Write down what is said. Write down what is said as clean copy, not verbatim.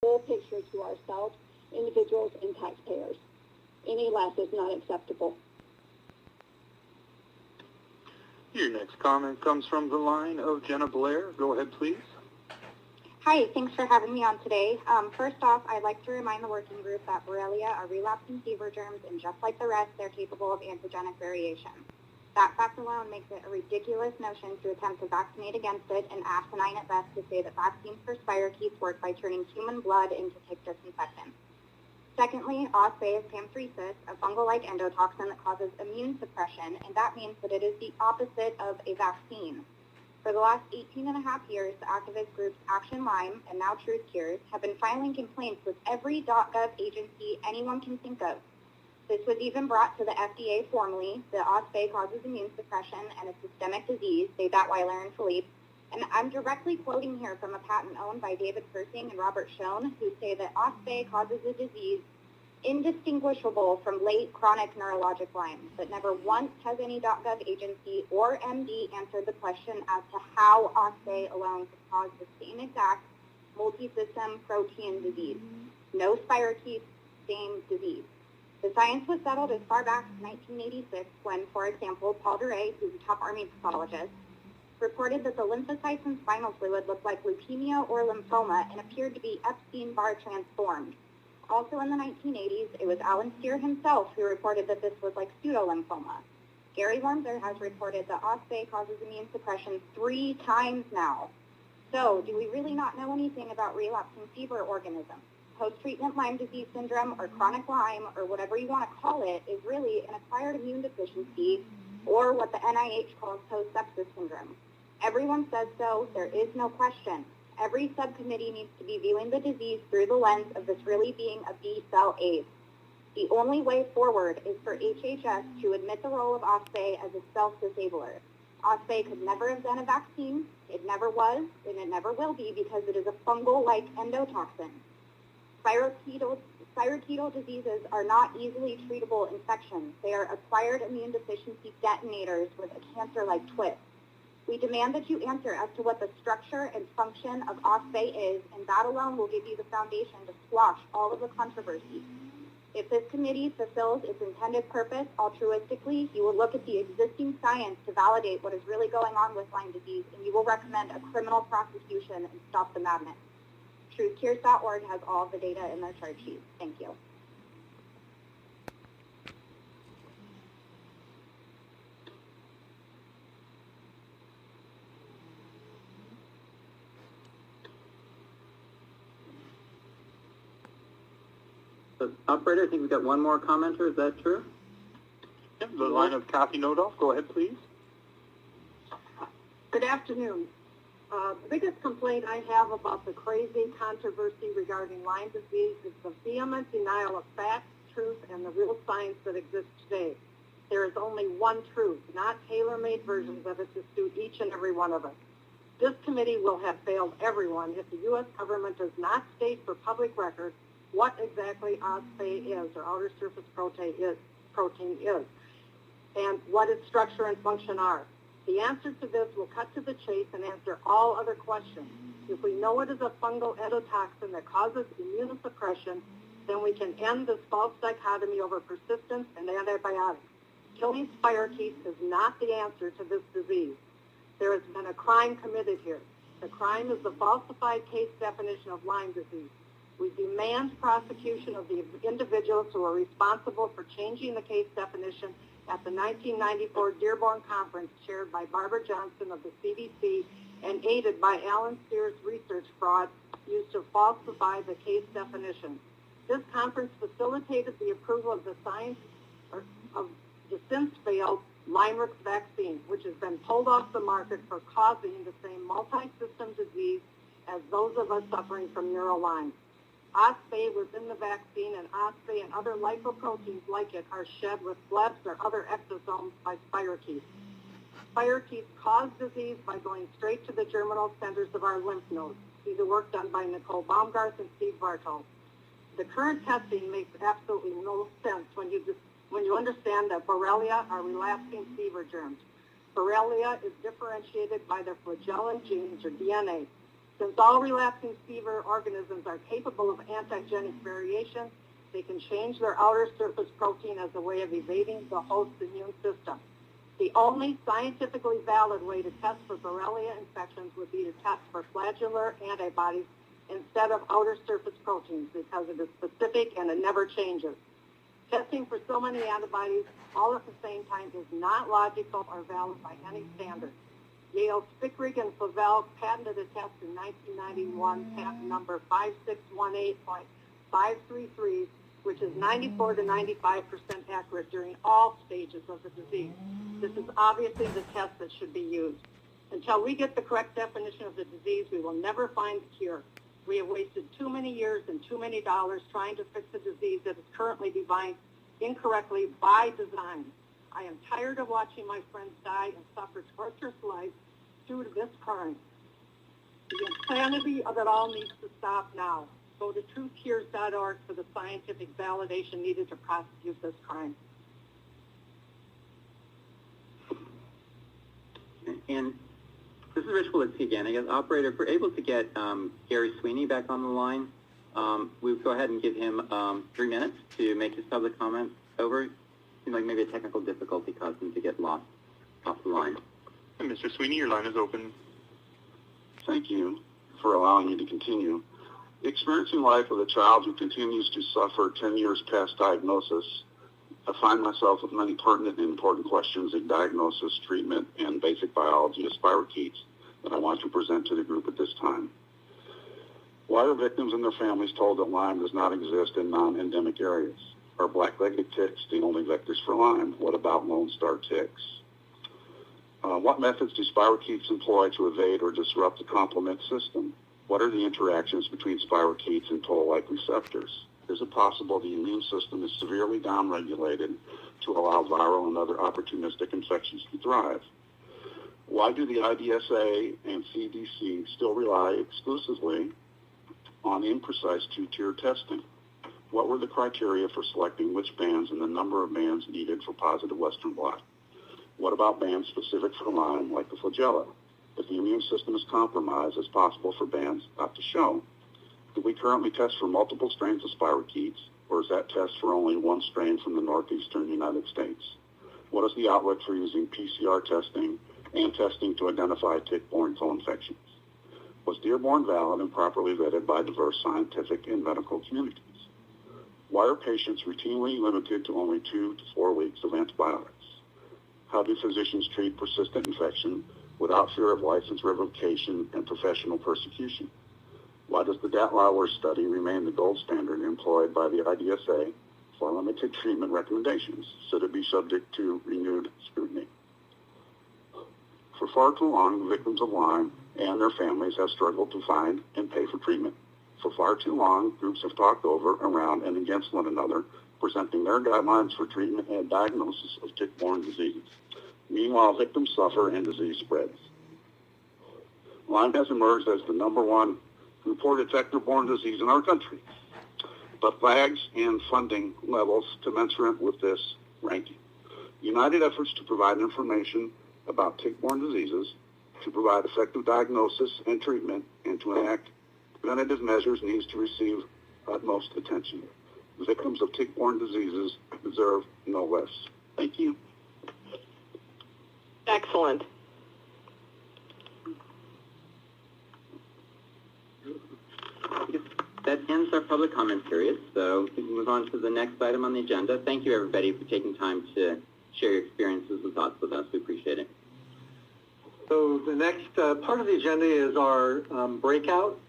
full picture to ourselves, individuals, and taxpayers. Any less is not acceptable. Your next comment comes from the line of Jena Blair. Go ahead, please. Hi, thanks for having me on today. First off, I'd like to remind the working group that Borrelia are relapsing fever germs, and just like the rest, they're capable of antigenic variation. That fact alone makes it a ridiculous notion to attempt to vaccinate against it, and asinine at best to say that vaccines for spirochetes work by turning human blood into tick disinfectant. Secondly, OSPE is pamphresis, a fungal-like endotoxin that causes immune suppression, and that means that it is the opposite of a vaccine. For the last 18 and a half years, the activist groups Action Lyme and now Truth Cures have been filing complaints with every .gov agency anyone can think of. This was even brought to the FDA formally. The OSPE causes immune suppression and a systemic disease, say that Weiler and Philippe. And I'm directly quoting here from a patent owned by David Persing and Robert Schoen, who say that OSPE causes a disease indistinguishable from late chronic neurologic Lyme, but never once has any .gov agency or MD answered the question as to how OSPE alone could cause the same exact multi-system protein disease. No spirochetes, same disease. The science was settled as far back as 1986 when, for example, Paul Duray, who's a top Army pathologist, reported that the lymphocytes in spinal fluid looked like leukemia or lymphoma and appeared to be Epstein-Barr transformed. Also in the 1980s, it was Alan Steer himself who reported that this was like pseudolymphoma. Gary Wormser has reported that OSPE causes immune suppression 3 times now. So, do we really not know anything about relapsing fever organisms? Post-treatment Lyme disease syndrome, or chronic Lyme, or whatever you want to call it, is really an acquired immune deficiency, or what the NIH calls post-sepsis syndrome. Everyone says so. There is no question. Every subcommittee needs to be viewing the disease through the lens of this really being a B-cell AIDS. The only way forward is for HHS to admit the role of OSPE as a self-disabler. OSPE could never have been a vaccine. It never was, and it never will be because it is a fungal-like endotoxin. Spirochetal diseases are not easily treatable infections. They are acquired immune deficiency detonators with a cancer-like twist. We demand that you answer as to what the structure and function of OSPE is, and that alone will give you the foundation to squash all of the controversy. If this committee fulfills its intended purpose altruistically, you will look at the existing science to validate what is really going on with Lyme disease, and you will recommend a criminal prosecution and stop the madness. TruthCures.org has all of the data in their chart sheet. Thank you. Operator, I think we've got one more commenter. Is that true? Yep, the line of Kathy Nodolf. Go ahead, please. Good afternoon. The biggest complaint I have about the crazy controversy regarding Lyme disease is the vehement denial of facts, truth, and the real science that exists today. There is only one truth, not tailor-made versions of it to suit each and every one of us. This committee will have failed everyone if the U.S. government does not state for public record what exactly OSPE is, or outer surface protein is, and what its structure and function are. The answer to this will cut to the chase and answer all other questions. If we know it is a fungal endotoxin that causes immunosuppression, then we can end this false dichotomy over persistence and antibiotics. Killing spirochetes is not the answer to this disease. There has been a crime committed here. The crime is the falsified case definition of Lyme disease. We demand prosecution of the individuals who are responsible for changing the case definition at the 1994 Dearborn Conference, chaired by Barbara Johnson of the CDC and aided by Alan Steer's research fraud used to falsify the case definition. This conference facilitated the approval of the science of the since failed Lyme vaccine, which has been pulled off the market for causing the same multi-system disease as those of us suffering from neurolyme. OSPE was in the vaccine, and OSPE and other lipoproteins like it are shed with blebs or other exosomes by spirochetes. Spirochetes cause disease by going straight to the germinal centers of our lymph nodes. See the work done by Nicole Baumgarth and Steve Bartol. The current testing makes absolutely no sense when you understand that Borrelia are relapsing fever germs. Borrelia is differentiated by their flagellin genes, or DNA. Since all relapsing fever organisms are capable of antigenic variation, they can change their outer surface protein as a way of evading the host's immune system. The only scientifically valid way to test for Borrelia infections would be to test for flagellar antibodies instead of outer surface proteins because it is specific and it never changes. Testing for so many antibodies all at the same time is not logical or valid by any standard. Yale's Spickrig and Flavell patented a test in 1991, patent number 5618.533, which is 94 to 95% accurate during all stages of the disease. This is obviously the test that should be used. Until we get the correct definition of the disease, we will never find the cure. We have wasted too many years and too many dollars trying to fix a disease that is currently defined incorrectly by design. I am tired of watching my friends die and suffer torturous lives due to this crime. The insanity of it all needs to stop now. Go to truthcures.org for the scientific validation needed to prosecute this crime. And this is Rich Walitsky again. I guess, operator, if we're able to get Gary Sweeny back on the line, we'll go ahead and give him 3 minutes to make his public comment over. It seemed like maybe a technical difficulty caused him to get lost off the line. And Mr. Sweeny, your line is open. Thank you for allowing me to continue. Experiencing life with a child who continues to suffer 10 years past diagnosis, I find myself with many pertinent and important questions in diagnosis, treatment, and basic biology of spirochetes that I want to present to the group at this time. Why are victims and their families told that Lyme does not exist in non-endemic areas? Are black-legged ticks the only vectors for Lyme? What about Lone Star ticks? What methods do spirochetes employ to evade or disrupt the complement system? What are the interactions between spirochetes and toll-like receptors? Is it possible the immune system is severely downregulated to allow viral and other opportunistic infections to thrive? Why do the IDSA and CDC still rely exclusively on imprecise two-tier testing? What were the criteria for selecting which bands and the number of bands needed for positive Western blot? What about bands specific for Lyme, like the flagella? If the immune system is compromised, it's possible for bands not to show. Do we currently test for multiple strains of spirochetes, or is that test for only one strain from the northeastern United States? What is the outlook for using PCR testing and testing to identify tick-borne co-infections? Was Dearborn valid and properly vetted by diverse scientific and medical communities? Why are patients routinely limited to only 2 to 4 weeks of antibiotics? How do physicians treat persistent infection without fear of license revocation and professional persecution? Why does the Datlauer study remain the gold standard employed by the IDSA for limited treatment recommendations? Should it be subject to renewed scrutiny? For far too long, victims of Lyme and their families have struggled to find and pay for treatment. For far too long, groups have talked over, around, and against one another, presenting their guidelines for treatment and diagnosis of tick-borne disease. Meanwhile, victims suffer and disease spreads. Lyme has emerged as the #1 reported vector-borne disease in our country, but lags and funding levels commensurate with this ranking. United efforts to provide information about tick-borne diseases, to provide effective diagnosis and treatment, and to enact preventative measures needs to receive utmost attention. Victims of tick-borne diseases deserve no less. Thank you. Excellent. That ends our public comment period, so we can move on to the next item on the agenda. Thank you, everybody, for taking time to share your experiences and thoughts with us. We appreciate it. So the next part of the agenda is our breakout